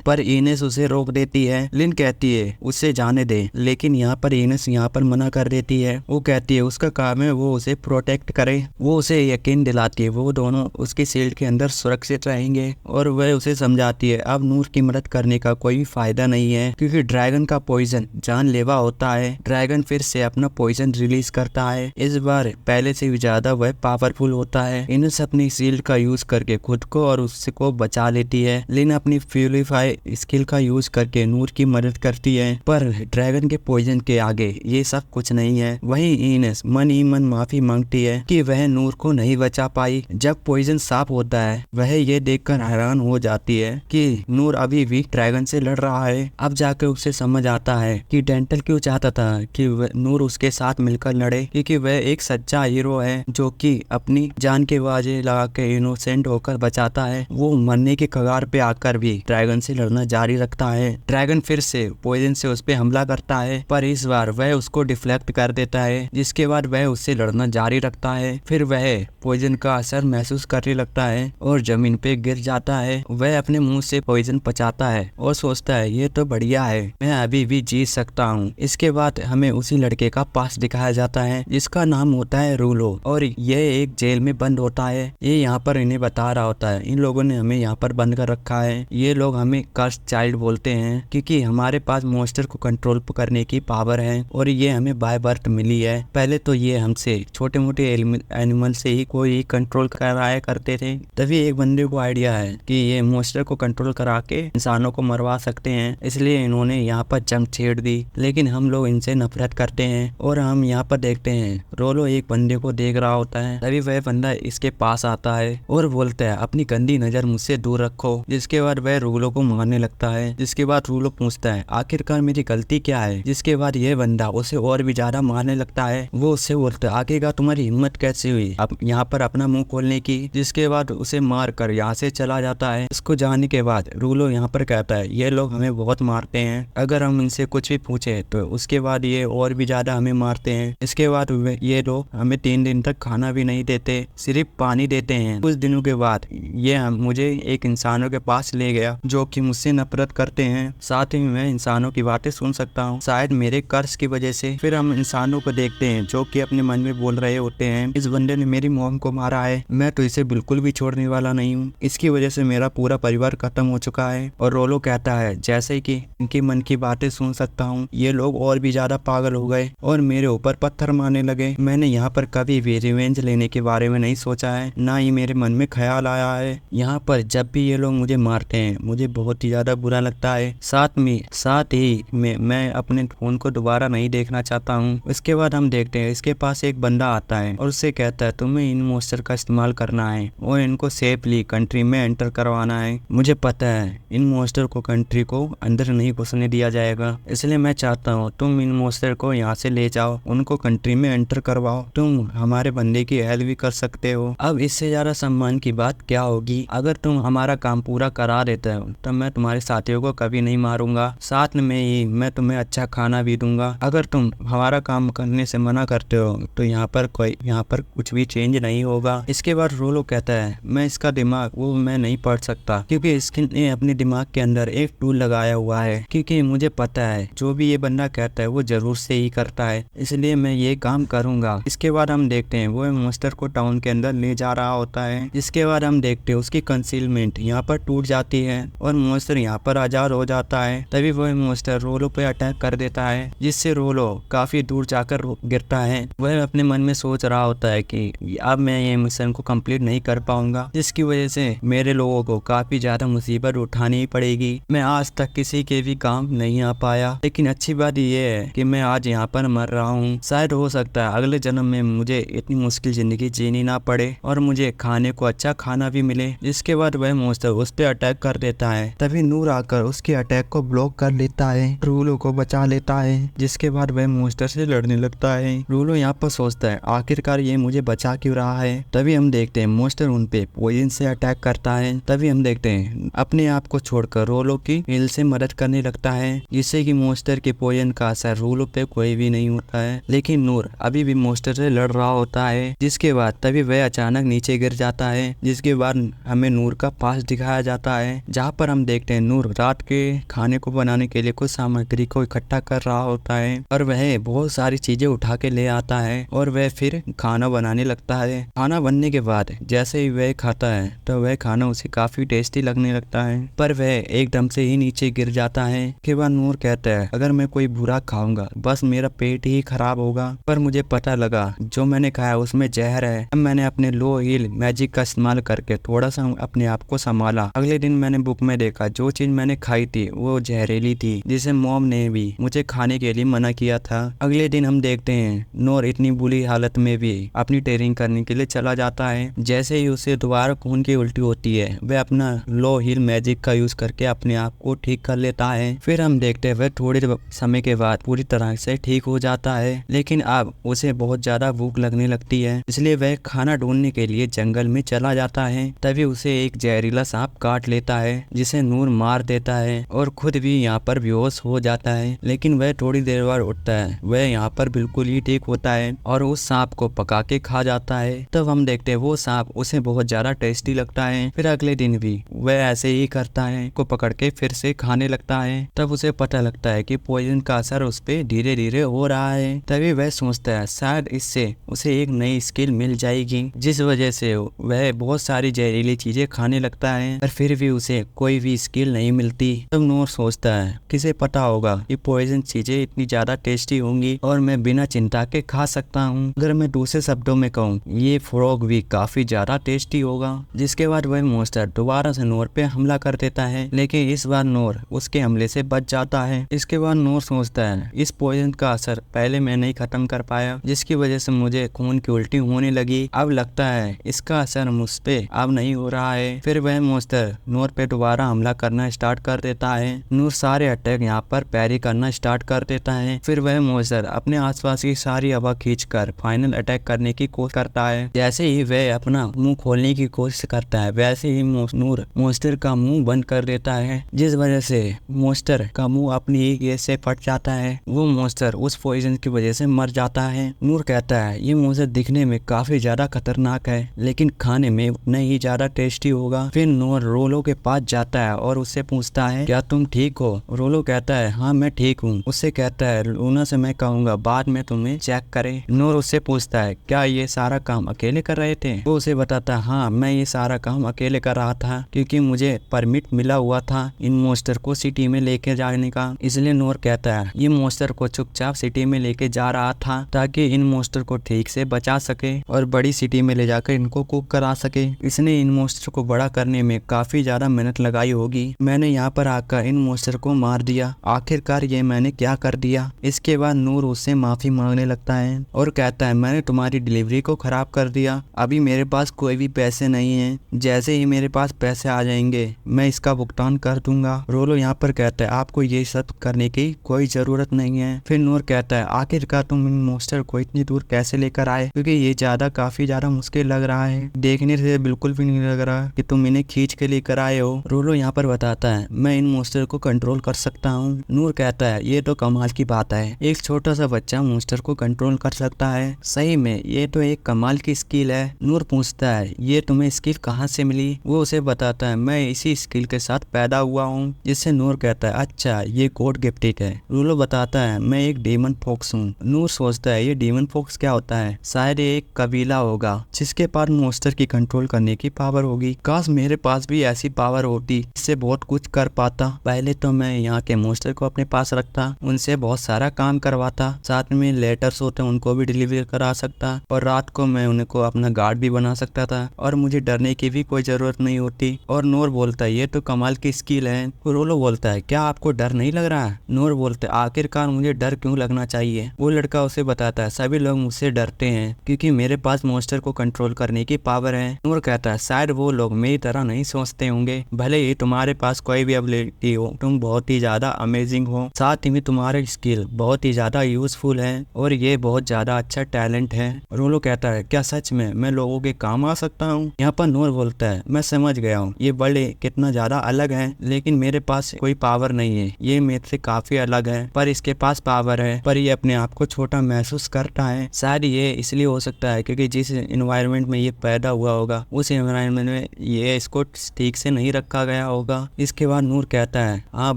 पर इनस उसे रोक देती है। लिन कहती है उसे जाने दे लेकिन यहाँ पर इनस यहाँ पर मना कर देती है। वो कहती है उसका काम है वो उसे प्रोटेक्ट करे। वो उसे यकीन दिलाती है वो दोनों उसकी शील्ड के अंदर सुरक्षित रहेंगे और वह उसे समझाती है अब नूर की मदद करने का कोई फायदा नहीं है क्योंकि ड्रैगन का पॉइजन जानलेवा होता है। ड्रैगन फिर से अपना पॉइजन रिलीज करता है, इस बार पहले से भी ज्यादा वह पावरफुल होता है। इनस अपनी शील्ड का यूज करके खुद को और उससे को बचा लेती है। लिन अपनी प्यूरिफाई स्किल का यूज करके नूर की मदद करती है पर ड्रैगन के पॉइजन के आगे ये सब कुछ नहीं है। वहीं इनेस मन ही मन माफी मांगती है कि वह नूर को नहीं बचा पाई। जब पॉइजन साफ होता है वह ये देखकर हैरान हो जाती है कि नूर अभी भी ड्रैगन से लड़ रहा है। अब जाकर उसे समझ आता है कि डेंटल क्यों चाहता था कि नूर उसके साथ मिलकर लड़े, क्योंकि वह एक सच्चा हीरो है जो कि अपनी जान के बाजी लगा के इनोसेंट होकर बचाता है। वो मरने के कगार पे आकर भी ड्रैगन से लड़ना जारी रखता है। ड्रैगन फिर से पॉइजन से उस पे हमला करता है, पर इस बार वह उसको डिफ्लेक्ट कर देता है, जिसके बाद वह उससे लड़ना जारी रखता है। फिर वह पॉइजन का असर महसूस करने लगता है और जमीन पे गिर जाता है। वह अपने मुंह से पॉइजन पचाता है और सोचता है ये तो बढ़िया है, मैं अभी भी जीत सकता हूँ। इसके बाद हमें उसी लड़के का पास दिखाया जाता है जिसका नाम होता है रूलो, और यह एक जेल में बंद होता है। ये यहाँ पर इन्हें बता रहा होता है इन लोगों ने हमें यहाँ पर बंद कर रखा है। ये लोग हमें कर्स चाइल्ड बोलते हैं क्योंकि हमारे पास मॉन्स्टर को कंट्रोल करने की पावर है और ये हमें बाय बर्थ मिली है। पहले तो ये हमसे छोटे मोटे एनिमल से ही कोई कंट्रोल कराया करते थे। तभी एक बंदे को आइडिया है कि ये मॉन्स्टर को कंट्रोल करा के इंसानों को मरवा सकते हैं, इसलिए इन्होंने यहाँ पर जंग छेड़ दी। लेकिन हम लोग इनसे नफरत करते हैं और हम यहाँ पर देखते हैं रोलो एक बंदे को देख रहा होता है। तभी वह बंदा इसके पास आता है और बोलता है अपनी गंदी नजर मुझसे दूर रखो। जिसके बाद वह रूलो को मारने लगता है। जिसके बाद रूलो पूछता है आखिरकार मेरी गलती क्या है। जिसके बाद यह बंदा उसे और भी ज्यादा मारने लगता है। वो उससे बोलता है आखिरकार तुम्हारी हिम्मत कैसे हुई अब यहाँ पर अपना मुंह खोलने की। जिसके बाद उसे मार कर यहाँ से चला जाता है। इसको जाने के बाद रूलो यहाँ पर कहता है ये लोग हमें बहुत मारते हैं, अगर हम इनसे कुछ भी पूछे तो उसके बाद ये और भी ज्यादा हमें मारते हैं। इसके बाद ये लोग हमें 3 दिन तक खाना भी नहीं देते, सिर्फ पानी देते हैं। कुछ दिनों के बाद ये मुझे एक इंसानों के पास ले गया जो कि मुझसे नफरत करते हैं, साथ ही मैं इंसानों की बातें सुन सकता हूँ शायद मेरे कर्ज की वजह से। फिर हम इंसानों को देखते हैं जो कि अपने मन में बोल रहे होते हैं इस बंदे ने मेरी मॉम को मारा है, मैं तो इसे बिल्कुल भी छोड़ने वाला नहीं हूँ, इसकी वजह से मेरा पूरा परिवार खत्म हो चुका है। और रोलो कहता है जैसे कि इनके मन की बातें सुन सकता हूँ, ये लोग और भी ज्यादा पागल हो गए और मेरे ऊपर पत्थर मारने लगे। मैंने यहाँ पर कभी भी रिवेंज लेने के बारे में नहीं सोचा है, ना ही मेरे मन में ख्याल आया है। यहाँ पर जब भी ये लोग मुझे मारते हैं मुझे बहुत ही ज्यादा बुरा लगता है, साथ ही मैं अपने फोन को दोबारा नहीं देखना चाहता हूँ। इसके बाद हम देखते हैं इसके पास एक बंदा आता है और उससे कहता है तुम्हें इन मॉन्स्टर का इस्तेमाल करना है और इनको सेफली कंट्री में एंटर करवाना है। मुझे पता है इन मॉन्स्टर को कंट्री को अंदर नहीं घुसने दिया जाएगा, इसलिए मैं चाहता हूँ तुम इन मॉन्स्टर को यहाँ से ले जाओ, उनको कंट्री में एंटर करवाओ, तुम हमारे बंदे की हेल्प भी कर सकते हो। अब इससे ज्यादा सम्मान की बात क्या होगी। अगर तुम हमारा काम पूरा करा देते हो तो मैं तुम्हारे साथियों को कभी नहीं मारूंगा, साथ में ही मैं तुम्हें अच्छा खाना भी दूंगा। अगर तुम हमारा काम करने से मना करते हो तो यहाँ पर कुछ भी चेंज नहीं होगा। इसके बाद रोलो कहता है मैं इसका दिमाग वो मैं नहीं पढ़ सकता क्योंकि इसने अपने दिमाग के अंदर एक टूल लगाया हुआ है, क्योंकि मुझे पता है जो भी ये बंदा कहता है वो जरूर से ही करता है, इसलिए मैं ये काम करूंगा। इसके बाद हम देखते हैं वो मॉन्स्टर को टाउन के अंदर ले जा रहा होता है। जिसके बाद हम देखते हैं उसकी कंसीलमेंट यहाँ पर टूट जाती है और मॉन्स्टर यहाँ पर आजाद हो जाता है। तभी वह मॉन्स्टर रोलो पे अटैक कर देता है जिससे रोलो काफी दूर जाकर गिरता है। वह अपने मन में सोच रहा होता है कि अब मैं ये मिशन को कंप्लीट नहीं कर पाऊंगा, जिसकी वजह से मेरे लोगों को काफी ज्यादा मुसीबत उठानी पड़ेगी। मैं आज तक किसी के भी काम नहीं आ पाया, लेकिन अच्छी बात यह है कि मैं आज यहाँ पर मर रहा हूँ। शायद हो सकता है अगले जन्म में मुझे इतनी मुश्किल जिंदगी जीनी ना पड़े और मुझे खाने को अच्छा खाना भी मिले। जिसके बाद वह मॉन्स्टर उस पर अटैक कर देता है। तभी नूर आकर उसके अटैक को ब्लॉक कर लेता है, रूलो को बचा लेता है। जिसके बाद वह मॉन्स्टर से लड़ने लगता है। रूलो यहाँ पर सोचता है आखिरकार ये मुझे बचा क्यों रहा है। तभी हम देखते हैं मॉन्स्टर उन पे पॉइजन से अटैक करता है। तभी हम देखते हैं अपने आप को छोड़कर रोलो की हिल से मदद करने लगता है, जिससे कि मॉन्स्टर के पॉइजन का असर रूलो पे कोई भी नहीं होता है। लेकिन नूर अभी भी मॉन्स्टर से लड़ रहा होता है। जिसके बाद तभी वह अचानक नीचे गिर जाता है। जिसके बाद हमें नूर का पास दिखाया जाता है, जहाँ पर हम देखते हैं नूर रात के खाने को बनाने के लिए कुछ सामग्री को इकट्ठा कर रहा होता है और वह बहुत सारी चीजें उठा के ले आता है और वह फिर खाना बनाने लगता है। खाना बनने के बाद जैसे ही वह खाता है तो वह खाना उसे काफी टेस्टी लगने लगता है, पर वह एकदम से ही नीचे गिर जाता है। के बाद नूर कहता है अगर मैं कोई बुरा खाऊंगा बस मेरा पेट ही खराब होगा, पर मुझे पता लगा जो मैंने खाया उसमें जहर है। अब मैंने अपने लो हील मैजिक का इस्तेमाल करके थोड़ा सा अपने आप को संभाला। अगले दिन मैंने बुक में देखा जो चीज मैंने खाई थी वो जहरीली थी, जिसे मॉम ने भी मुझे खाने के लिए मना किया था। अगले दिन हम देखते हैं नूर इतनी बुरी हालत में भी अपनी ट्रेनिंग करने के लिए चला जाता है। जैसे ही उसे दोबारा खून की उल्टी होती है वह अपना लो हील मैजिक का यूज करके अपने आप को ठीक कर लेता है। फिर हम देखते हैं वह थोड़े समय के बाद पूरी तरह से ठीक हो जाता है, लेकिन अब उसे बहुत ज्यादा भूख लगने लगती है, इसलिए वह खाना ढूंढने के लिए जंगल में चला जाता है। तभी उसे एक जहरीला सांप काट लेता है जिसे नूर मार देता है और खुद भी यहाँ पर बेहोश हो जाता है। लेकिन वह थोड़ी देर बाद उठता है, वह यहाँ पर बिल्कुल ही ठीक होता है और उस सांप को पका के खा जाता है। तब हम देखते हैं वो सांप उसे बहुत ज्यादा टेस्टी लगता है। फिर अगले दिन भी वह ऐसे ही करता है, को पकड़ के फिर से खाने लगता है। तब उसे पता लगता है कि पॉइजन का असर उस पे धीरे धीरे हो रहा है। तभी वह सोचता है शायद इससे उसे एक नई स्किल मिल जाएगी, जिस वजह से वह बहुत सारी जहरीली चीजें खाने लगता है, पर फिर भी उसे कोई भी स्किल नहीं मिलती। तब नूर सोचता है किसे पता होगा कि पॉइजन चीजें इतनी ज्यादा टेस्टी होंगी और मैं बिना चिंता के खा सकता हूँ। अगर मैं दूसरे शब्दों में कहूँ ये फ्रॉग भी काफी ज्यादा टेस्टी होगा। जिसके बाद वह मॉन्स्टर दोबारा से नूर पे हमला कर देता है, लेकिन इस बार नूर उसके हमले से बच जाता है। इसके बाद नूर सोचता है इस पॉइजन का असर पहले मैं नहीं खत्म कर पाया, जिसकी वजह से मुझे खून की उल्टी होने लगी। अब लगता है इसका असर मुझ पे अब नहीं हो रहा है। फिर वह मॉन्स्टर नूर पे दोबारा हमला करना स्टार्ट कर देता है। नूर सारे अटैक यहाँ पर पैरी करना स्टार्ट कर देता है। फिर वह मॉन्स्टर अपने आसपास की सारी हवा खींचकर फाइनल अटैक करने की कोशिश करता है। जैसे ही वह अपना मुंह खोलने की कोशिश करता है वैसे ही नूर मॉन्स्टर का मुंह बंद कर देता है, जिस वजह से मॉन्स्टर का मुंह अपनी ही गैस से फट जाता है। वो मॉन्स्टर उस पॉइजन की वजह से मर जाता है। नूर कहता है ये मॉन्स्टर दिखने में काफी ज्यादा खतरनाक है, लेकिन खाने में उतना ही ज्यादा टेस्टी होगा। फिर नूर रोलो के पास जाता है और उससे पूछता है क्या तुम ठीक हो? रोलो कहता है हाँ मैं ठीक हूँ। उससे कहता है लूना से मैं कहूँगा बाद में तुम्हें चेक करे। नूर उससे पूछता है क्या ये सारा काम अकेले कर रहे थे? वो उसे बताता है हाँ मैं ये सारा काम अकेले कर रहा था, क्योंकि मुझे परमिट मिला हुआ था इन मॉन्स्टर को सिटी में लेके जाने का। इसलिए नूर कहता है ये मॉन्स्टर को चुपचाप सिटी में लेके जा रहा था ताकि इन मॉन्स्टर को ठीक से बचा सके और बड़ी सिटी में ले जाकर इनको कुक करा सके। इसने इन मॉन्स्टर को बड़ा करने में काफी ज्यादा मेहनत लगाई होगी। मैंने यहाँ पर आकर इन मॉन्स्टर को मार दिया, आखिरकार ये मैंने क्या कर दिया। इसके बाद नूर उससे माफी मांगने लगता है और कहता है मैंने तुम्हारी डिलीवरी को खराब कर दिया, अभी मेरे पास कोई भी पैसे नहीं है, जैसे ही मेरे पास पैसे आ जाएंगे मैं इसका भुगतान कर दूंगा। रोलो यहाँ पर कहता है आपको ये सब करने की कोई जरूरत नहीं है। फिर नूर कहता है आखिरकार तुम इन मॉन्स्टर को इतनी दूर कैसे लेकर आए, क्योंकि ये काफी ज्यादा मुश्किल लग रहा है, देखने से बिल्कुल भी नहीं लग रहा कि तुम इन्हें खींच के लेकर आए हो। रोलो यहाँ पर बताता है मैं इन मॉन्स्टर को कंट्रोल कर सकता हूँ। नूर कहता है ये तो कमाल की बात है, एक छोटा सा बच्चा मॉन्स्टर को कंट्रोल कर सकता है, सही में ये तो एक कमाल की स्किल है। नूर पूछता है ये तुम्हें स्किल कहाँ से मिली? वो उसे बताता है मैं इसी स्किल के साथ पैदा हुआ हूँ। जिससे नूर कहता है अच्छा ये गॉड गिफ्टेड है। रोलो बताता है मैं एक डेमन फॉक्स हूँ। नूर सोचता है ये डेमन फॉक्स क्या होता है, शायद ये एक कबीला होगा जिसके पास मॉन्स्टर की कंट्रोल करने की पावर होगी। काश मेरे पास भी ऐसी पावर होती, इससे बहुत कुछ कर पाता। पहले तो मैं यहाँ के मॉन्स्टर को अपने पास रखता, उनसे बहुत सारा काम करवाता, साथ में लेटर्स होते उनको भी डिलीवर करा सकता और रात को मैं उनको अपना गार्ड भी बना सकता था और मुझे डरने की भी कोई जरूरत नहीं होती। और नूर बोलता है ये तो कमाल की स्किल है। रोलो बोलता है क्या आपको डर नहीं लग रहा है? नूर बोलते है आखिरकार मुझे डर क्यों लगना चाहिए? वो लड़का उसे बताता है सभी लोग मुझसे डरते हैं क्योंकि मेरे पास मॉन्स्टर को कंट्रोल करने की पावर है। नूर कहता है शायद वो लोग मेरी तरह नहीं सोचते होंगे, भले ही तुम्हारे पास कोई भी एबिलिटी हो, तुम बहुत ही ज्यादा अमेजिंग हो, साथ ही तुम्हारे स्किल बहुत ही ज्यादा यूजफुल है और ये बहुत ज्यादा अच्छा टैलेंट है। रोलो कहता है क्या सच में मैं लोगों के काम आ सकता हूँ? यहाँ पर नूर बोलता है मैं समझ गया हूँ ये बड़े कितना ज्यादा अलग है, लेकिन मेरे पास कोई पावर नहीं है, ये मेरे से काफी अलग है, पर इसके पास पावर है, पर ये अपने आप को छोटा महसूस करता है। शायद ये इसलिए हो सकता है क्योंकि जिस इन्वायरमेंट में ये पैदा हुआ होगा उस इन्वायरमेंट में ये इसको ठीक से नहीं रखा गया होगा। इसके बाद नूर कहता है हाँ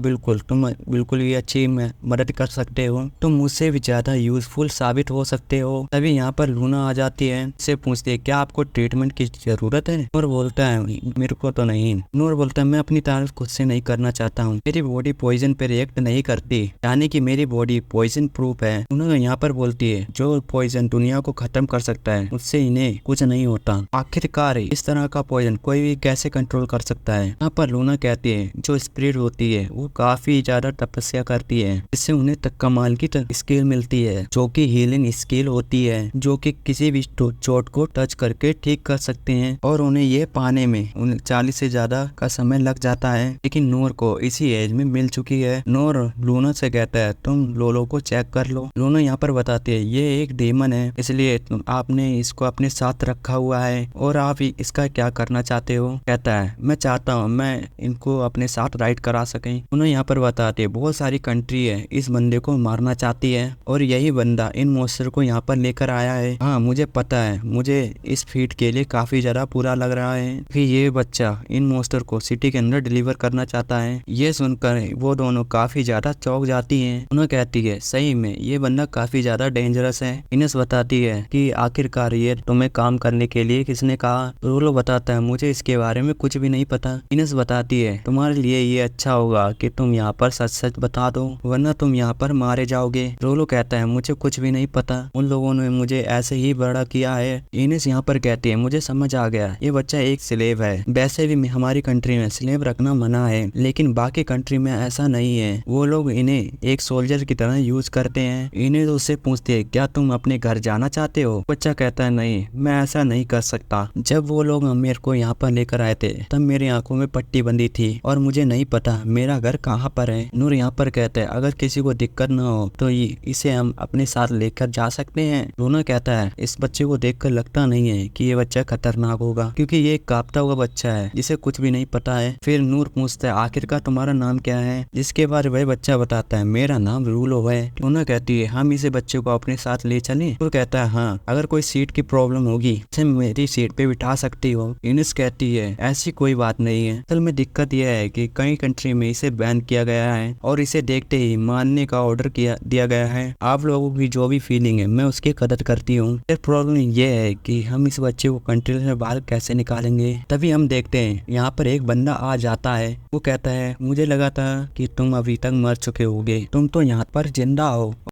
बिल्कुल तुम बिल्कुल ही अच्छी मदद कर सकते हो, तुम मुझसे भी ज्यादा यूजफुल साबित हो सकते हो। तभी यहाँ पर लूना आ जाती है, से पूछती है क्या आपको ट्रीटमेंट की जरूरत है? नूर बोलता है मेरे को तो नहीं। नूर बोलता है मैं अपनी तारीफ खुद से नहीं करना चाहता हूँ, मेरी बॉडी पॉइजन पे रिएक्ट नहीं करती, यानी कि मेरी बॉडी पॉइजन प्रूफ है। उन्होंने यहाँ पर बोलती है जो पॉइजन दुनिया को खत्म कर सकता है उससे इन्हें कुछ नहीं होता। आखिरकार इस तरह का पॉइजन कोई भी कैसे कंट्रोल कर सकता है? यहाँ पर लूना कहती है जो स्पिरिट होती है वो काफी ज्यादा तपस्या करती है, इससे उन्हें कमाल की स्किल मिलती है जो कि हीलिंग स्किल होती है, जो कि किसी भी चोट को टच करके ठीक कर सकते हैं। और उन्हें ये पाने में 40 से ज्यादा का समय लग जाता है, लेकिन नूर को इसी एज में मिल चुकी है। नूर लूना से कहता है तुम लोलो को चेक कर लो। लूना यहाँ पर बताती है ये एक डेमन है, इसलिए आपने इसको अपने साथ रखा हुआ है और आप इसका क्या करना चाहते हो। कहता है मैं चाहता हूँ मैं इनको अपने साथ राइड करा सकें। उन्हें यहाँ पर बताते हैं बहुत सारी कंट्री है इस बंदे को मारना चाहती है और यही बंदा इन मॉन्स्टर को यहाँ पर लेकर आया है। हाँ मुझे पता है, मुझे इस फीट के लिए काफी ज्यादा बुरा लग रहा है कि ये बच्चा इन मॉन्स्टर को सिटी के अंदर डिलीवर करना चाहता है। ये सुनकर वो दोनों काफी ज्यादा चौंक जाती हैं। उन्हें कहती है सही में ये बंदा काफी ज्यादा डेंजरस है। इनेस बताती है कि आखिरकार ये तुम्हें काम करने के लिए किसने कहा। रोलो बताता है मुझे इसके बारे में कुछ भी नहीं पता। इनेस बताती है तुम्हारे लिए ये अच्छा होगा कि तुम यहाँ पर सच सच बता दो, वरना तुम यहाँ पर मारे जाओगे। रोलो कहता है मुझे कुछ भी नहीं पता, उन लोगों ने मुझे ऐसे ही बड़ा किया है। इनेस यहाँ पर कहती है मुझे समझ आ गया, ये बच्चा एक स्लेव है। वैसे भी हमारी कंट्री में स्लेव रखना मना है, लेकिन बाकी कंट्री में ऐसा नहीं है। वो लोग इन्हें एक सोल्जर की तरह यूज करते हैं। इन्हें तो उससे पूछते हैं क्या तुम अपने घर जाना चाहते हो। बच्चा कहता है नहीं, मैं ऐसा नहीं कर सकता। जब वो लोग मेरे को यहाँ पर लेकर आए थे तब मेरी आंखों में पट्टी बंधी थी और मुझे नहीं पता मेरा घर कहाँ पर है। नूर यहाँ पर कहते हैं अगर किसी को दिक्कत ना हो तो इसे हम अपने साथ लेकर जा सकते हैं। रोना कहता है इस बच्चे को देखकर लगता नहीं है कि ये बच्चा खतरनाक होगा, क्योंकि ये एक कांपता हुआ बच्चा है जिसे कुछ भी नहीं पता है। फिर नूर पूछता है आखिरकार तुम्हारा नाम क्या है, जिसके बाद वह बच्चा बताता है मेरा नाम रूलो है। रोना कहती है हम इसे बच्चे को अपने साथ ले चलें। तो कहता है हाँ, अगर कोई सीट की प्रॉब्लम होगी इसे मेरी सीट पे बिठा सकती हो। इनिस कहती है ऐसी कोई बात नहीं है, असल में दिक्कत यह है कि कई कंट्री में इसे बैन किया गया है और इसे देखते ही मारने का ऑर्डर दिया गया है। आप लोगों की जो भी फीलिंग है मैं उसकी कदर करती हूँ। प्रॉब्लम ये है कि हम इस बच्चे को कंट्री से बाहर कैसे निकालेंगे। तभी हम देखते हैं यहाँ पर एक बंदा आ जाता है। वो कहता है मुझे लगा था कि तुम अभी तक मर चुके होगे, तुम तो यहाँ पर जिंदा हो।